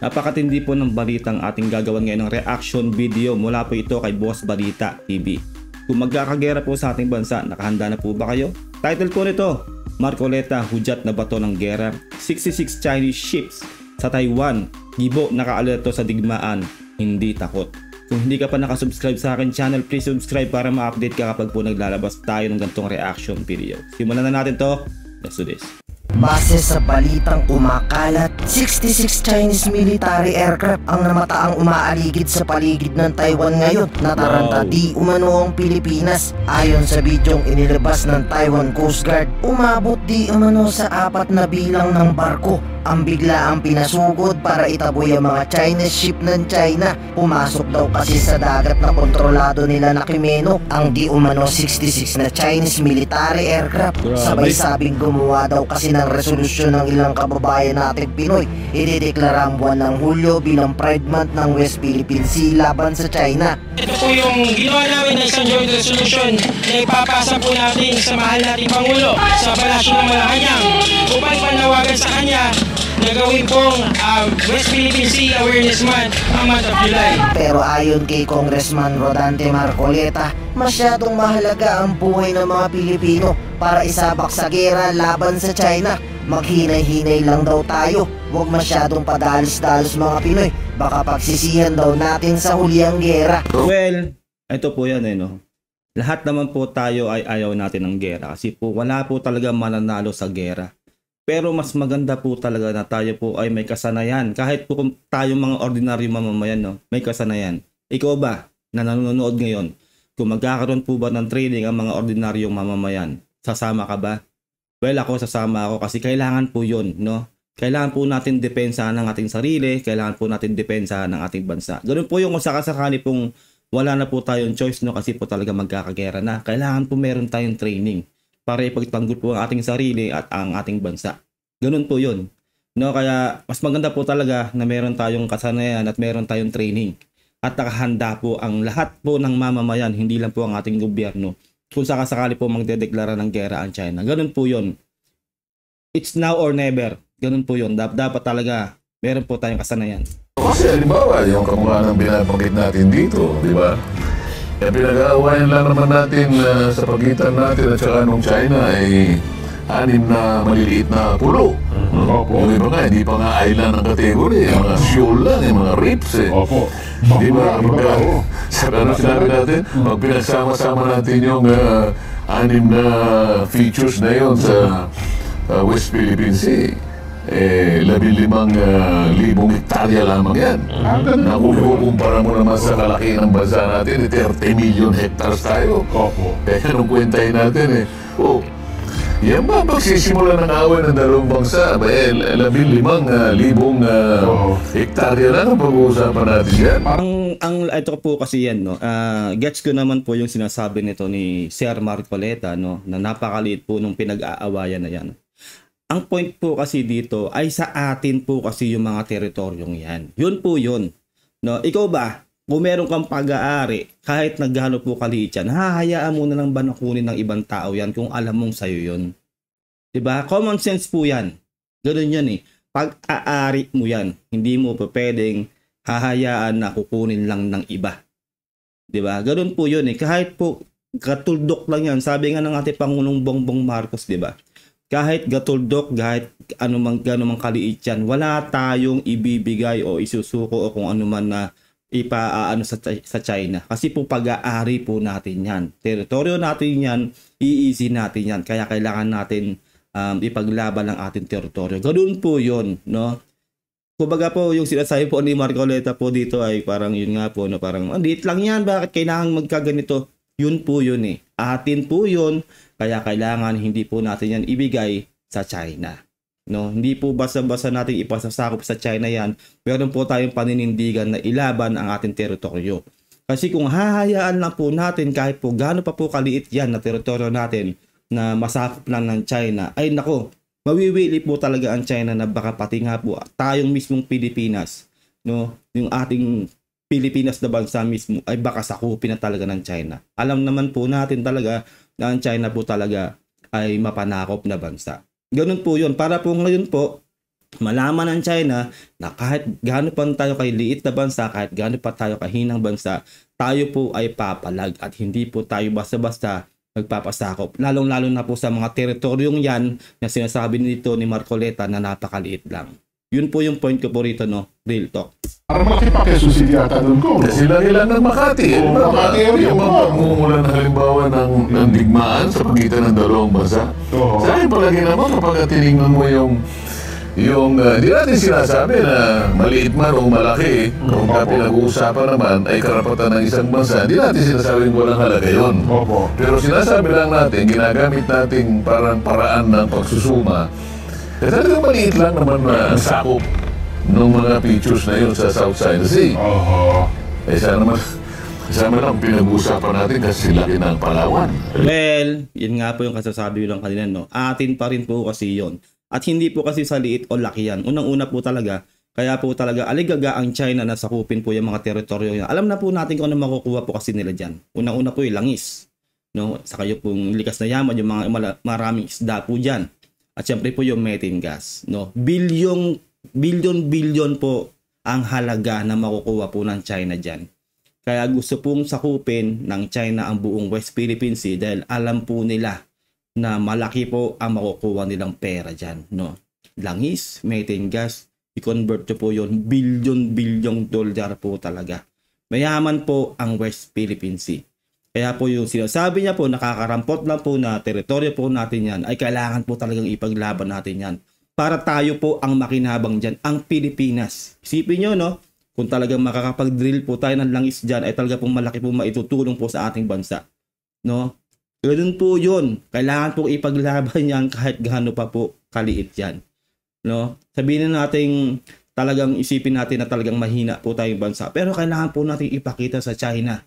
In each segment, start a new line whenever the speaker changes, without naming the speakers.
Napakatindi po ng balitang ating gagawan ngayon ng reaction video mula po ito kay Boss Balita TV. Kung magkakagera po sa ating bansa, nakahanda na po ba kayo? Title po nito, Marcoleta, hudyat na bato ng gera, 66 Chinese ships sa Taiwan, gibo nakaalerto sa digmaan, hindi takot. Kung hindi ka pa nakasubscribe sa akin channel, please subscribe para ma-update ka kapag po naglalabas tayo ng ganitong reaction video. Simulan na natin to, let's do this.
Base sa balitang kumakalat, 66 Chinese military aircraft ang namataang umaaligid sa paligid ng Taiwan ngayon. Nataranta di umano ang Pilipinas. Ayon sa bidyong inilabas ng Taiwan Coast Guard, umabot di umano sa 4 na bilang ng barko ang biglaang pinasugod para itaboy ang mga Chinese ship ng China. Pumasok daw kasi sa dagat na kontrolado nila na Kimeno ang di umano 66 na Chinese military aircraft. Sabay sabing gumawa daw kasi ng resolusyon ng ilang kababayan natin Pinoy. Idideklara ang buwan ng Hulyo bilang Pride Month ng West Philippine Sea laban sa China.
Ito po yung ginawa namin na isang joint resolution na ipapasa po natin sa mahal nating Pangulo sa Palasyo ng Malacanang upang panawagan sa kanya na gawin pong West Philippine Sea Awareness Month ang month of July.
Pero ayon kay Congressman Rodante Marcoleta, masyadong mahalaga ang buhay ng mga Pilipino para isabak sa gera laban sa China. Maghinay-hinay lang daw tayo, huwag masyadong padalos-dalos mga Pinoy, baka pagsisihan daw natin sa huli ang gera.
Well, ito po yan no. Lahat naman po tayo ay ayaw natin ng gera kasi po wala po talaga mananalo sa gera. Pero mas maganda po talaga na tayo po ay may kasanayan. Kahit po kung tayo mga ordinaryo mamamayan, no, may kasanayan. Ikaw ba na nanonood ngayon, kung magkakaroon po ba ng training ang mga ordinaryong mamamayan, sasama ka ba? Well, ako sasama ako kasi kailangan po yun, no? Kailangan po natin depensahan ng ating sarili, kailangan po natin depensahan ng ating bansa. Ganun po yung kung sakasakali pong wala na po tayong choice, no? Kasi po talaga magkakagera na. Kailangan po meron tayong training para ipagtanggol po ang ating sarili at ang ating bansa. Ganun po yun. No, kaya mas maganda po talaga na meron tayong kasanayan at meron tayong training. At nakahanda po ang lahat po ng mamamayan, hindi lang po ang ating gobyerno. Kung sakasakali po magdedeklara ng gera ang China. Ganun po yun. It's now or never. Ganun po yun. Dapat talaga meron po tayong kasanayan.
Kasi halimbawa, yung kamukha ng binabanggit natin dito, di ba? Kaya pinag-aawayan lang naman natin sa pagitan natin at saka nung China ay 6 na maliliit na pulo. Yung iba nga, hindi pa nga island ng kategory. Mga shoal lang, yung mga reefs eh.
Opo.
Di ba? Sa ano sinabi natin, pag pinagsama-sama natin yung 6 na features na yun sa West Philippine Sea, 15,000 hektarya lamang yan. Na kung kukumpara mo naman sa kalaki ng bansa natin, 30 million hectares tayo. Kaya nung kwentahin natin yan ba pagsisimula ng away ng dalawang bangsa? 15,000 hektarya lang ang pag-uusapan natin yan.
Ito po kasi yan, no? Gets ko naman po yung sinasabi nito ni Sir Marcoleta, no? Na napakaliit po nung pinag-aawayan na yan. Ang point po kasi dito ay sa atin po kasi yung mga teritoryong yan. Yun po yun. No? Ikaw ba, kung meron kang pag-aari, kahit nagano po kaliit yan, hahayaan mo na lang ba na kunin ng ibang tao yan kung alam mong sayo yun? Diba? Common sense po yan. Ganun yan eh. Pag-aari mo yan, hindi mo pa pwedeng hahayaan na kukunin lang ng iba. Diba? Ganun po yun eh. Kahit po katuldok lang yan. Sabi nga ng ating Pangulong Bongbong Marcos, diba? Kahit gatuldok, kahit gano'ng kaliit yan, wala tayong ibibigay o isusuko o kung ano man na ipaano sa China. Kasi po pag-aari po natin yan. Teritoryo natin yan, iisi natin yan. Kaya kailangan natin ipaglaban ang ating teritoryo. Ganoon po yun, no? Kumbaga po, yung sinasabi po ni Marcoleta po dito ay parang yun nga po, no? Parang, liit lang yan, bakit kailangan magkaganito? Yun po yun eh. Atin po yun, kaya kailangan hindi po natin yan ibigay sa China. No, hindi po basta-basta natin ipasasakop sa China yan. Meron po tayong paninindigan na ilaban ang ating teritoryo. Kasi kung hahayaan lang po natin kahit po gaano pa po kaliit yan na teritoryo natin na masakop lang ng China, ay nako, mawiwili po talaga ang China na baka pati nga po tayong mismong Pilipinas, no, yung ating Pilipinas na bansa mismo ay baka sakupin na talaga ng China. Alam naman po natin talaga na ang China po talaga ay mapanakop na bansa. Ganun po yun. Para po ngayon po, malaman ng China na kahit gaano pa tayo kay liit na bansa, kahit gaano pa tayo kahinang bansa, tayo po ay papalag at hindi po tayo basta-basta magpapasakop. Lalong-lalo na po sa mga teritoryong yan na sinasabi nito ni Marcoleta na napakaliit lang. Yun po yung point ko po rito, no? Real talk.
Para malaki pa Quezon City yata doon ko.
Kasi lang ng Makati.
Makati area
yung
po.
mga pagmumulan halimbawa ng digmaan sa pagitan ng dalawang bansa. Sa akin palagi naman kapag tinignan mo yung di natin sinasabi na maliit man o malaki, kung pinag-uusapan naman ay karapatan ng isang bansa, di natin sinasabing walang halaga yun. Pero sinasabi lang natin, ginagamit natin paraan ng pagsusuma. Eh talagang maliit lang naman na ang sakop ng mga pictures na yun sa South China Sea. Eh sana lang pinag-uusapan natin kasi laki ng Palawan.
Well, yun nga po yung kasasabi lang kanina, no? Atin pa rin po kasi yun. At hindi po kasi sa liit o laki yan. Unang-una po talaga, kaya po talaga aligaga ang China na sakupin po yung mga teritoryo yan. Alam na po natin kung ano makukuha po kasi nila dyan. Unang-una po yung langis. No? Saka yung pong likas na yaman, yung mga maraming isda po dyan. At syempre po yung methane gas. No? Bilyon po ang halaga na makukuha po ng China dyan. Kaya gusto pong sakupin ng China ang buong West Philippine Sea dahil alam po nila na malaki po ang makukuha nilang pera dyan, no? Langis, methane gas, i-convert nyo po yun, bilyon-bilyong dollar po talaga. Mayaman po ang West Philippine Sea. Kaya po yung sinasabi niya po, nakakarampot lang po na teritoryo po natin yan, ay kailangan po talagang ipaglaban natin yan. Para tayo po ang makinabang dyan, ang Pilipinas. Isipin nyo, no? Kung talagang makakapag-drill po tayo ng langis dyan, ay talaga pong malaki po maitutulong po sa ating bansa. No? Ganun po yun. Kailangan po ipaglaban yan kahit gaano pa po kaliit yan. No? Sabihin na natin, talagang isipin natin na talagang mahina po tayong bansa. Pero kailangan po natin ipakita sa China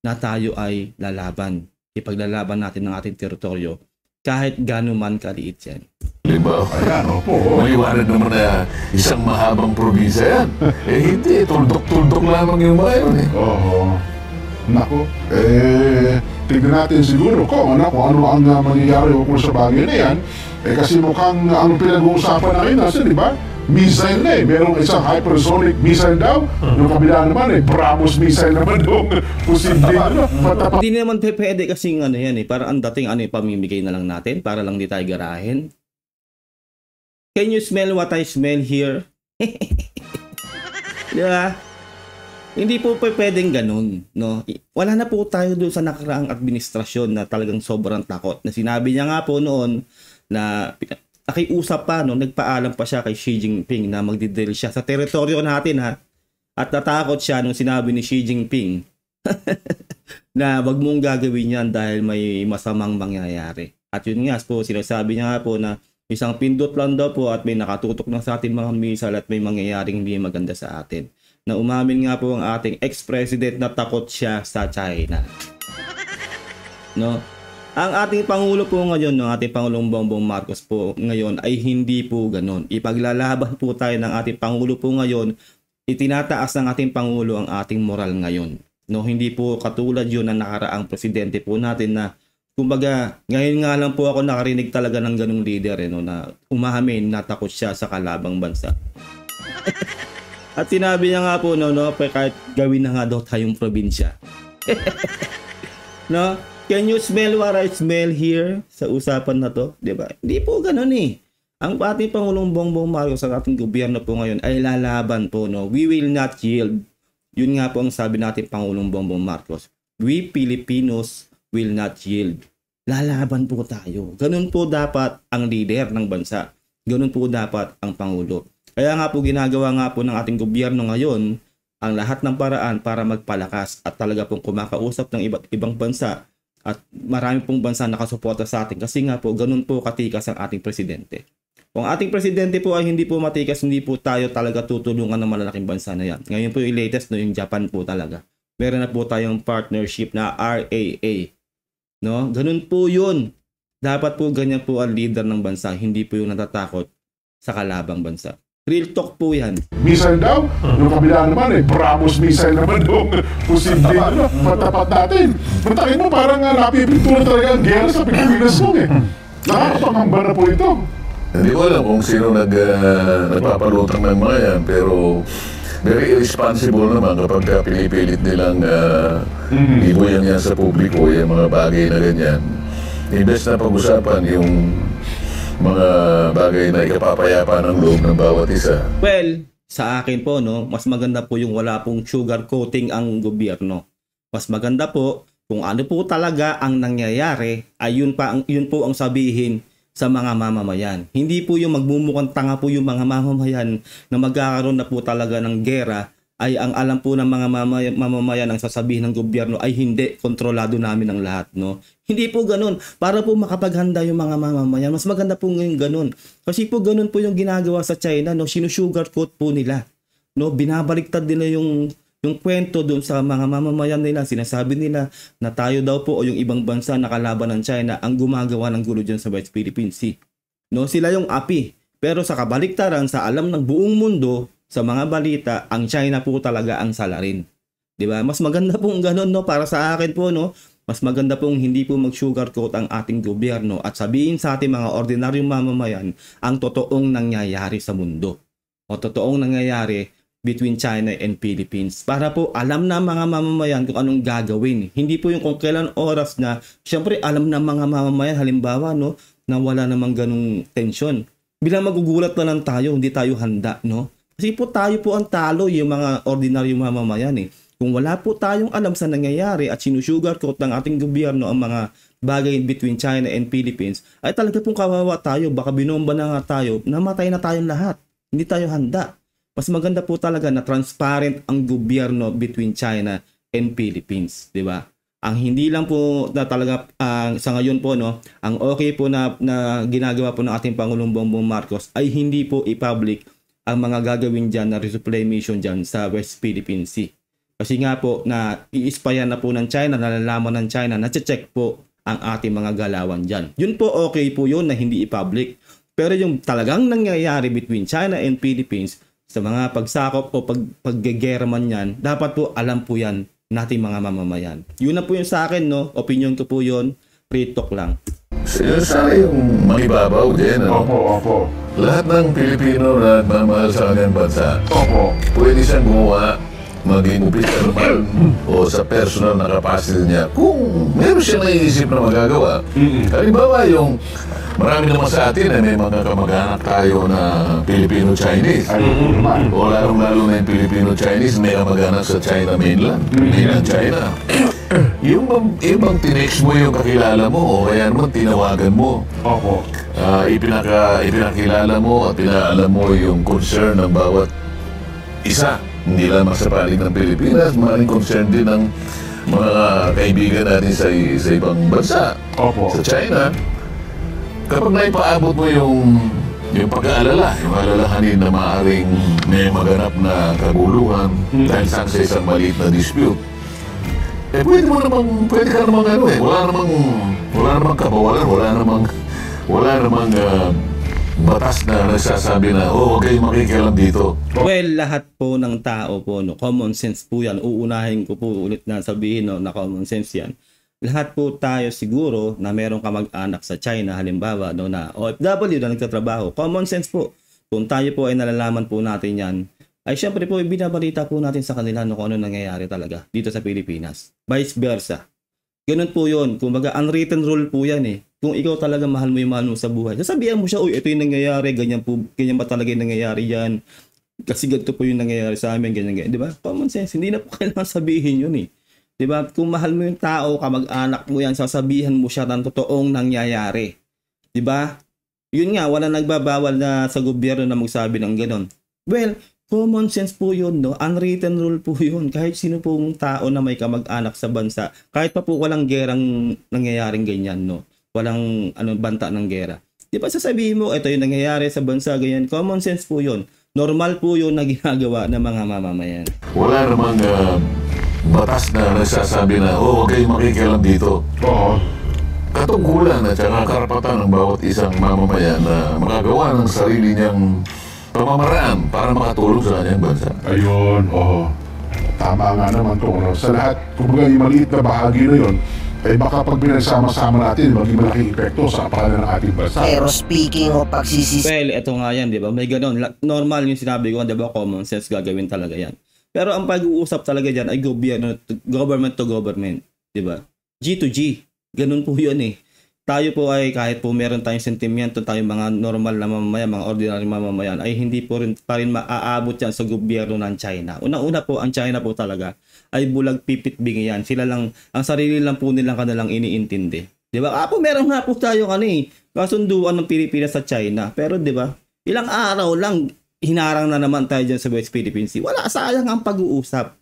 na tayo ay lalaban. Ipaglalaban natin ng ating teritoryo kahit gaano man kaliit yan.
Diba?
Ayan, opo.
Maliwanag naman na isang mahabang probinsya yan. Hindi. Tuldok-tuldok lamang yung mga yun
Naku, tignan natin siguro kung ano ang mangyayari kung sa bagay na yan. Kasi mukhang ang pinag-uusapan namin nasa, di ba? Missile na merong isang hypersonic missile daw. Yung kabila naman BrahMos missile naman doon. Posible
Hindi naman pwede kasing ano yan parang ang dating pamimigay na lang natin para lang di tayo garahin. Can you smell what I smell here? Di ba? Hindi po pwedeng ganun, no? Wala na po tayo doon sa nakaraang administrasyon na talagang sobrang takot. Na sinabi niya nga po noon na nakiusap pa, no? Nagpaalam pa siya kay Xi Jinping na magdidrill siya sa teritoryo natin, ha? At natakot siya nung sinabi ni Xi Jinping na wag mong gagawin yan dahil may masamang mangyayari. At yun nga po, sinasabi niya nga po na isang pindot lang daw po at may nakatutok na sa atin mga missile at may mangyayaring hindi maganda sa atin. Na umamin nga po ang ating ex-president na takot siya sa China. No? Ang ating Pangulo po ngayon, no, ating Pangulong Bongbong Marcos po ngayon ay hindi po ganon. Ipaglalaban po tayo ng ating Pangulo po ngayon, itinataas ng ating Pangulo ang ating moral ngayon. No, hindi po katulad yun na nakaraang presidente po natin na kumbaga, ngayon nga lang po ako nakarinig talaga ng ganung leader no, na umamin na takot siya sa kalabang bansa. At sinabi niya nga po, no, kahit gawin na nga daw tayong probinsya. No? Can you smell what I smell here? Sa usapan na to, di ba? Hindi po ganun Ang ating Pangulong Bongbong Marcos sa ating gobyerno po ngayon ay lalaban po, no? We will not yield. Yun nga po ang sabi natin Pangulong Bongbong Marcos. We Filipinos will not yield. Lalaban po tayo. Ganun po dapat ang leader ng bansa. Ganun po dapat ang Pangulo. Kaya nga po ginagawa nga po ng ating gobyerno ngayon ang lahat ng paraan para magpalakas at talaga pong kumakausap ng ibang bansa at marami pong bansa nakasuporta sa atin kasi nga po ganun po katikas ang ating presidente. Kung ating presidente po ay hindi po matikas, hindi po tayo talaga tutulungan ng malalaking bansa na yan. Ngayon po yung latest, no, yung Japan po talaga. Meron na po tayong partnership na RAA. No? Ganun po yun. Dapat po ganyan po ang leader ng bansa, hindi po yung natatakot sa kalabang bansa. Real talk po yan.
Missile daw, yung kabila naman BrahMos missile naman doon. Posible matapat natin. Matakin mo parang napipintura talaga ang gera sa Pilipinas mo Nakakapangamba na po ito.
Hindi ko alam kung sino nagpapalutang ng mga yan, pero very irresponsible naman kapag pinipilit nilang ibuyan yan sa publiko, yung mga bagay na ganyan. Imbes na pag-usapan yung mga bagay na ikapapayapa ng loob ng bawat isa.
Well, sa akin po, no, mas maganda po yung wala pong sugar coating ang gobyerno. Mas maganda po kung ano po talaga ang nangyayari ay yun po ang sabihin sa mga mamamayan. Hindi po yung magmumukhang tanga po yung mga mamamayan na magkakaroon na po talaga ng gera, ay ang alam po ng mga mamamayan ang sasabihin ng gobyerno ay hindi, kontrolado namin ang lahat, no? Hindi po ganun. Para po makapaghanda yung mga mamamayan, mas maganda po ngayon ganun. Kasi po ganun po yung ginagawa sa China, no? Sinusugarcoat po nila, no? Binabaliktad nila yung kwento doon sa mga mamamayan nila. Sinasabi nila na tayo daw po o yung ibang bansa na kalaban ng China ang gumagawa ng gulo dyan sa West Philippine Sea. No, sila yung api. Pero sa kabaliktaran, sa alam ng buong mundo, sa mga balita, ang China po talaga ang salarin. 'Di ba? Mas maganda pong ganun, no, para sa akin po, no. Mas maganda pong hindi po mag-sugarcoat ang ating gobyerno at sabihin sa ating mga ordinaryong mamamayan ang totoong nangyayari sa mundo. O totoong nangyayari between China and Philippines. Para po alam na mga mamamayan kung anong gagawin. Hindi po yung kung kailan oras na, syempre alam na mga mamamayan, halimbawa, no, na wala namang ganung tensyon. Bilang magugulat na lang tayo, hindi tayo handa, no? Kasi po tayo po ang talo, yung mga ordinaryong mamamayan, eh. Kung wala po tayong alam sa nangyayari at sinusugarcoat ng ating gobyerno ang mga bagay between China and Philippines, ay talaga pong kawawa tayo. Baka binomba na nga tayo, namatay na tayong lahat. Hindi tayo handa. Mas maganda po talaga na transparent ang gobyerno between China and Philippines, 'di ba? Ang hindi lang po na talaga sa ngayon po, no, ang okay po na ginagawa po ng ating Pangulong Bongbong Marcos ay hindi po i-public ang mga gagawin diyan na resupply mission diyan sa West Philippine Sea. Kasi nga po na i-spyan na po ng China, nalalaman ng China, na-check po ang ating mga galawan diyan. Yun po okay po yun na hindi i-public. Pero yung talagang nangyayari between China and Philippines sa mga pagsakop o paggegera man yan, dapat po alam po yan nating mga mamamayan. Yun na po yung sa akin, no? Opinion ko po yun. Free talk lang.
Sana yung manibabaw din, ano?
Opo.
Lahat ng Pilipino na nagmamahal sa kanyang bansa,
Opo.
pwede siyang gumawa, maging opisyal man o sa personal na capacity niya kung meron siya naiisip na magagawa. Halimbawa yung marami naman sa atin may mga kamag-anak tayo na Filipino-Chinese. O lalong-lalo na yung Filipino-Chinese may kamag-anak sa China mainland, mainland China. Yung bang tinext mo yung kakilala mo o kaya naman tinawagan mo.
Opo.
Ipinakilala mo at pinaalam mo yung concern ng bawat isa. Hindi lamang sa panig ng Pilipinas, maraming concern din ng mga kaibigan natin sa ibang bansa.
Opo.
Sa China, kapag naipaabot mo yung pag-aalala, yung alalahanin na maaaring may maganap na kaguluhan dahil sa isang maliit na dispute, pwede ka namang wala namang kabawalan, wala namang batas na nagsasabi na, huwag kayong makikialam dito.
Well, lahat po ng tao po, no, common sense po yan. Uunahin ko po ulit na sabihin, no, na common sense yan. Lahat po tayo siguro na meron kamag-anak sa China, halimbawa, no, na OFW na nagtatrabaho. Common sense po. Kung tayo po ay nalalaman po natin yan, ay syempre po binabalita po natin sa kanila, no, kung ano nangyayari talaga dito sa Pilipinas. Vice versa. Ganun po yun. Kumbaga, unwritten rule po yan, eh. Kung ikaw talaga mahal mo yung mahal mo sa buhay, sasabihan mo siya, uy, ito yung nangyayari, ganyan ba talaga yung nangyayari yan? Kasi ganito po yung nangyayari sa amin, ganyan. Di ba? Common sense. Hindi na po kailangan sabihin yun, eh. Di ba? Kung mahal mo yung tao, kamag-anak mo yan, sasabihan mo siya ng totoong nangyayari. Di ba? Yun nga, wala nagbabawal na sa gobyerno na magsabi ng ganon. Well, common sense po yun, no? Unwritten rule po yun. Kahit sino pong tao na may kamag-anak sa bansa, kahit pa po walang gerang nangyayaring ganyan, no? Walang banta ng gera. Di ba sasabihin mo, ito yung nangyayari sa bansa, ganyan. Common sense po yun. Normal po yun na ginagawa ng mga mamamayan.
Wala namang batas na nagsasabi na, huwag kayong makikialam dito.
Oo.
Katungkulan at saka karapatan ng bawat isang mamamayan na makagawa ng sarili niyang pamamaraan para makatulong sa kanyang bansa.
Ayun, oo. Tama nga naman to. No? Sa lahat, kumbaga yung maliit na bahagi na yun, eh baka pag pinagsama-sama natin, maging malaking epekto sa pangalan ng ating bansa.
Pero speaking of pagsisisi,
Well, ito nga yan, di ba? May ganun. Normal yung sinabi ko, di ba? Common sense gagawin talaga yan. Pero ang pag-uusap talaga dyan ay government to government. Di ba? G to G. Ganun po yun eh. Tayo po ay kahit po meron tayong sentimento, tayong mga normal na mamamayan, mga ordinary mamamayan, ay hindi po rin, pa rin maaabot yan sa gobyerno ng China. Una-una po, ang China po talaga ay bulag pipit bingi yan. Sila lang, ang sarili lang po nilang kanilang iniintindi. Di ba? Po meron nga po tayo kasunduan ng Pilipinas sa China. Pero di ba, ilang araw lang, hinarang na naman tayo dyan sa West Philippine Sea. Wala, sayang ang pag-uusap.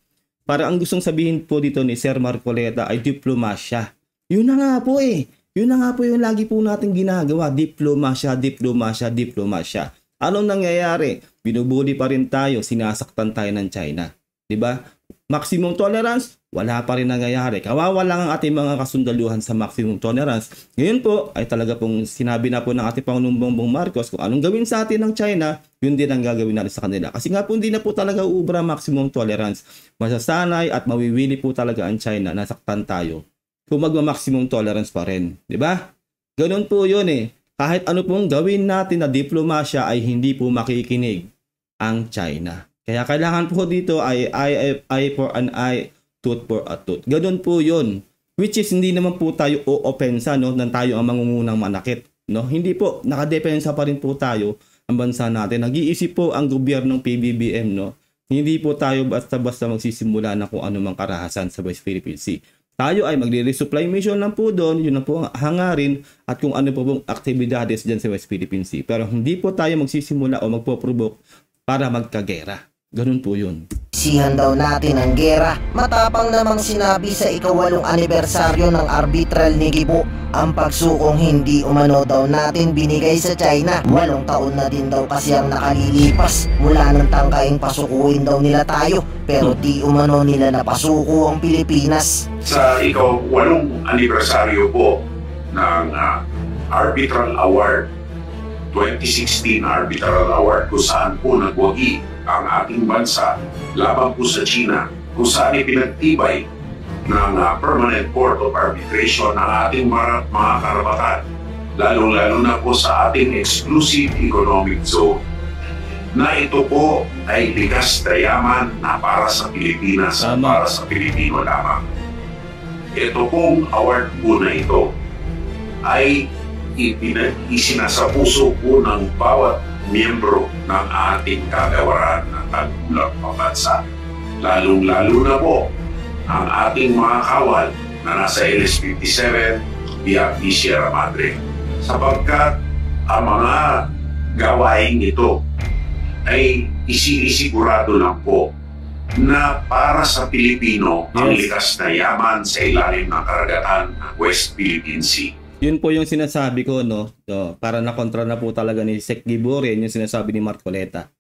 Para ang gustong sabihin po dito ni Sir Marcoleta ay diplomasya. Yun na nga po eh. Yun na nga po yung lagi po natin ginagawa. Diplomasya, diplomasya, diplomasya. Anong nangyayari? Binubuli pa rin tayo, sinasaktan tayo ng China. Diba? Maximum tolerance, wala pa rin nangyayari. Kawawa lang ang ating mga kasundaluhan sa maximum tolerance. Ngayon po, ay talaga pong sinabi na po ng ating Pangulong Bongbong Marcos kung anong gawin sa atin ng China, yun din ang gagawin natin sa kanila. Kasi nga po hindi na po talaga uubra maximum tolerance. Masasanay at mawiwili po talaga ang China, nasaktan tayo. Kung magma-maximum tolerance pa rin. Diba? Ganun po yun eh. Kahit ano pong gawin natin na diplomasya ay hindi po makikinig ang China. Kaya kailangan po dito ay eye for an eye, tooth for a tooth. Ganun po yun. Which is hindi naman po tayo o-opensa, no, na tayo ang mangungunang manakit. No? Hindi po. Nakadepensa pa rin po tayo ang bansa natin. Nag-iisip po ang gobyernong PBBM. No? Hindi po tayo basta-basta magsisimula na kung anumang karahasan sa West Philippine Sea. Tayo ay magre-resupply mission lang po doon, yun na po ang hangarin at kung ano po pong aktibidades dyan sa West Philippine Sea. Pero hindi po tayo magsisimula o magpo-provoke para magkagera. Ganun po yun.
sihan daw natin ang gera. Matapang namang sinabi sa ika-8 anibersaryo ng arbitral ni Gibo ang pagsukong hindi umano daw natin binigay sa China. 8 taon na din daw kasi ang nakalilipas mula ng tangkaing pasukuin daw nila tayo, pero di umano nila napasuko ang Pilipinas.
Sa ika-8 anibersaryo po ng Arbitral Award, 2016 Arbitral Award, kung saan po nagwagi ang ating bansa laban po sa China, kung saan ipinagtibay ng Permanent Court of Arbitration ng ating mga karapatan, lalong-lalo na po sa ating Exclusive Economic Zone, na ito po ay likas na yaman na para sa Pilipinas at para sa Pilipino lamang. Ito pong award po na ito ay isinasapuso po ng bawat miyembro ng ating kagawaran ng tagpulang pambansa. Lalong-lalo na po ang ating mga kawal na nasa LS-57 via Sierra Madre. Sapagkat ang mga gawain ito ay isisigurado lang po na para sa Pilipino ang likas na yaman sa ilalim ng karagatan ng West Philippine Sea.
Yun po yung sinasabi ko, no? So, para nakontra na po talaga ni Sec Gibo rin yung sinasabi ni Marcoleta.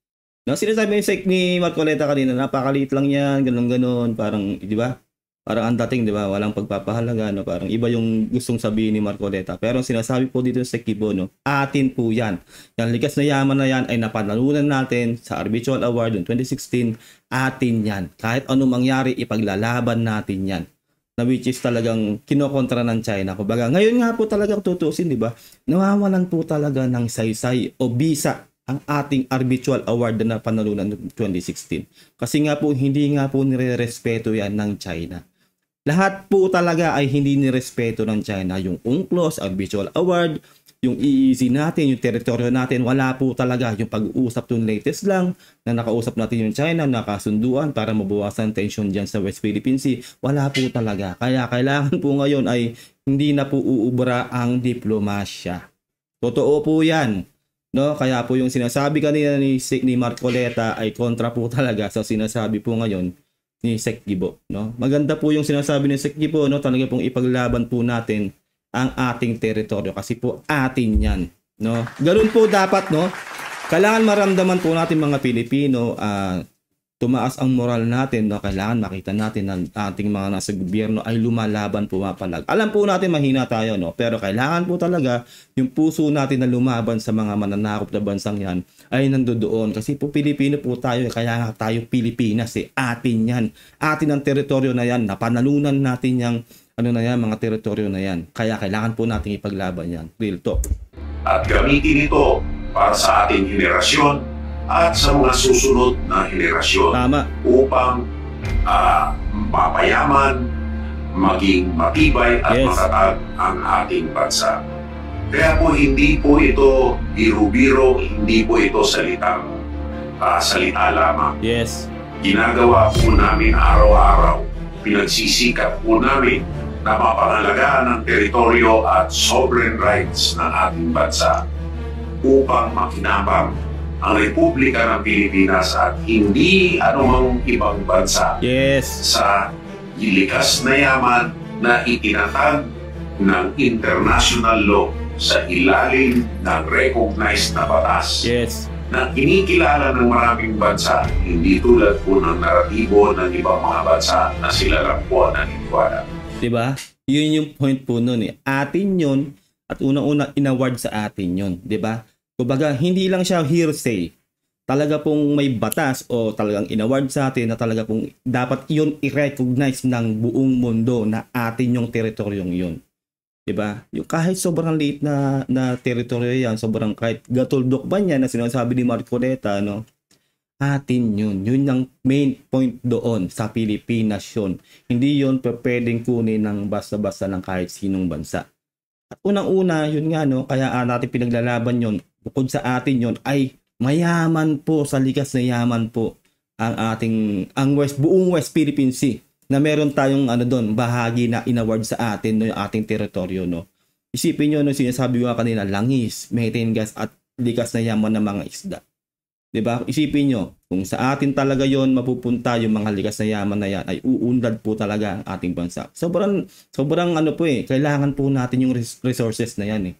No, sinasabi ni Sec ni Marcoleta kanina, napakaliit lang yan, ganun-ganun, parang, di ba? Parang ang dating, di ba? Walang pagpapahalaga, no? Parang iba yung gustong sabihin ni Marcoleta. Pero ang sinasabi po dito sa Sec Gibo, no? Atin po yan. Yung likas na yaman na yan ay napanalunan natin sa Arbitral Award noong 2016. Atin yan. Kahit anong mangyari, ipaglalaban natin yan. Na which is talagang kinokontra ng China. Kumbaga, ngayon nga po talaga tutusin, di ba? Nawawalan po talaga ng saysay o bisa ang ating arbitral award na panalunan noong 2016. Kasi nga po, hindi nga po nire-respeto yan ng China. Lahat po talaga ay hindi nirespeto ng China. Yung UNCLOS, arbitral award, yung EEZ natin, yung teritoryo natin, wala po talaga. Yung pag-uusap yung latest lang, na nakausap natin yung China, nakasunduan para mabawasan tension dyan sa West Philippine Sea, wala po talaga. Kaya kailangan po ngayon ay hindi na po uubra ang diplomasya. Totoo po yan. No? Kaya po yung sinasabi kanina ni Marcoleta ay kontra po talaga sa sinasabi po ngayon ni Sec Gibo. No? Maganda po yung sinasabi ni Sec Gibo, no? Talaga pong ipaglaban po natin ang ating teritoryo kasi po atin yan, no? Ganun po dapat, no? Kailangan maramdaman po natin mga Pilipino, tumaas ang moral natin, no? Kailangan makita natin na ating mga nasa gobyerno ay lumalaban, pumapalag. Alam po natin mahina tayo, no? Pero kailangan po talaga yung puso natin na lumaban sa mga mananakop na bansang yan ay nandoon. Kasi po Pilipino po tayo, kaya nga tayo Pilipinas, atin yan. Atin ang teritoryo na yan, napanalunan natin yang ano na yan, mga teritoryo na yan. Kaya kailangan po natin ipaglaban yan. Real talk.
At gamitin ito para sa ating henerasyon at sa mga susunod na henerasyon.
Tama.
Upang mapayaman, maging matibay at
Yes.
matatag ang ating bansa. Kaya po hindi po ito biro-biro, hindi po ito salita lamang.
Yes.
Ginagawa po namin araw-araw. Pinagsisikap po namin na mapangalagaan ang teritoryo at sovereign rights ng ating bansa upang makinabang ang Republika ng Pilipinas at hindi anumang ibang bansa
Yes.
sa likas na yaman na itinatag ng international law sa ilalim ng recognized na batas
Yes.
na kinikilala ng maraming bansa, hindi tulad po ng naratibo ng ibang mga bansa na sila lang po ang naniniwala.
Diba? Yun yung point po nun eh. Atin yun at unang-una inaward sa atin yun. Diba? Kumbaga, hindi lang siya hearsay. Talaga pong may batas o talagang inaward sa atin na talaga pong dapat yun i-recognize ng buong mundo na atin yung teritoryong yun. Diba? Yung kahit sobrang liit na teritoryo yan, sobrang kahit gatuldok ba niya na sinasabi ni Marcoleta, no? Atin yun. Yun ang main point doon sa Pilipinas yun. Hindi yun pwedeng kunin ng basta-basta ng kahit sinong bansa. At unang-una, yun nga, no? Kaya natin pinaglalaban yun. Bukod sa atin yun, ay mayaman po, sa likas na yaman po ang buong West Philippine Sea. Na meron tayong doon, bahagi na inaward sa atin, no, yung ating teritoryo, no. Isipin nyo, no, sinasabi ko kanina, langis, methane gas at likas na yaman ng mga isda. 'Di ba? Isipin nyo, kung sa atin talaga yon mapupunta yung mga likas na yaman na yan, ay uunlad po talaga ang ating bansa. Sobrang kailangan po natin yung resources na yan eh.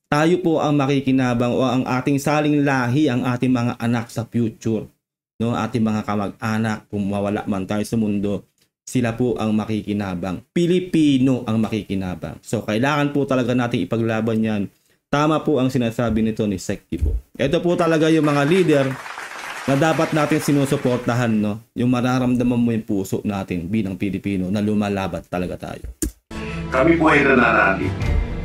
Tayo po ang makikinabang o ang ating saling lahi, ang ating mga anak sa future, no, ating mga kamag-anak, kung mawala man tayo sa mundo, sila po ang makikinabang. Pilipino ang makikinabang. So, kailangan po talaga natin ipaglaban yan. Tama po ang sinasabi nito ni Sek po. Ito po talaga yung mga leader na dapat natin sinusuportahan, no? Yung mararamdaman mo yung puso natin bilang Pilipino na lumalaban talaga tayo.
Kami po ay nananalig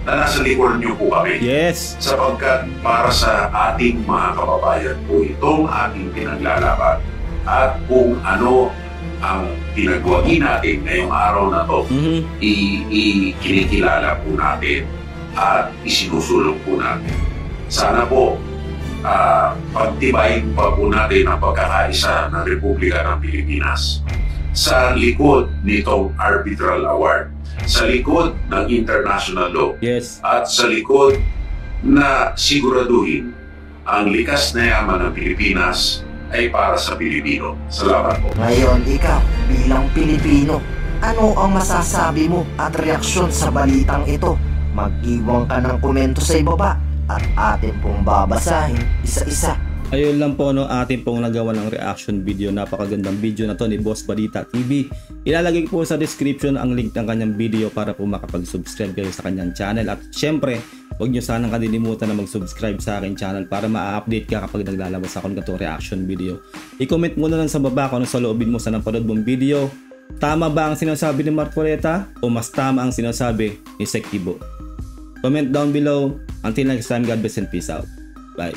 na nasa likod niyo po kami.
Yes!
Sapagkat para sa ating mga kababayan po itong ating pinaglalaban at kung ano ang pinagwagi natin ngayong araw na to, kinikilala po natin at isinusulong po natin. Sana po pagtibayin pa po natin ang pagkakaisa ng Republika ng Pilipinas sa likod nitong arbitral award, sa likod ng international law,
Yes!
at sa likod na siguraduhin ang likas na yaman ng Pilipinas ay para sa Pilipino. Salamat po.
Ngayon, ikaw, bilang Pilipino, ano ang masasabi mo at reaksyon sa balitang ito? Mag-iwan ka ng komento sa ibaba at atin pong babasahin isa-isa.
Ayun lang po, no, atin pong nagawa ng reaction video. Napakagandang video na to ni Boss Balita TV. Ilalagay ko po sa description ang link ng kanyang video para po makapag-subscribe kayo sa kanyang channel. At syempre, huwag nyo sanang kalilimutan na mag-subscribe sa aking channel para ma-update ka kapag naglalabas ako ng ganitong reaction video. I-comment mo na lang sa baba kung ano sa loobin mo sa napanood mong video. Tama ba ang sinasabi ni Marcoleta o mas tama ang sinasabi ni Sek Kibo? Comment down below. Until next time, God bless and peace out. Bye.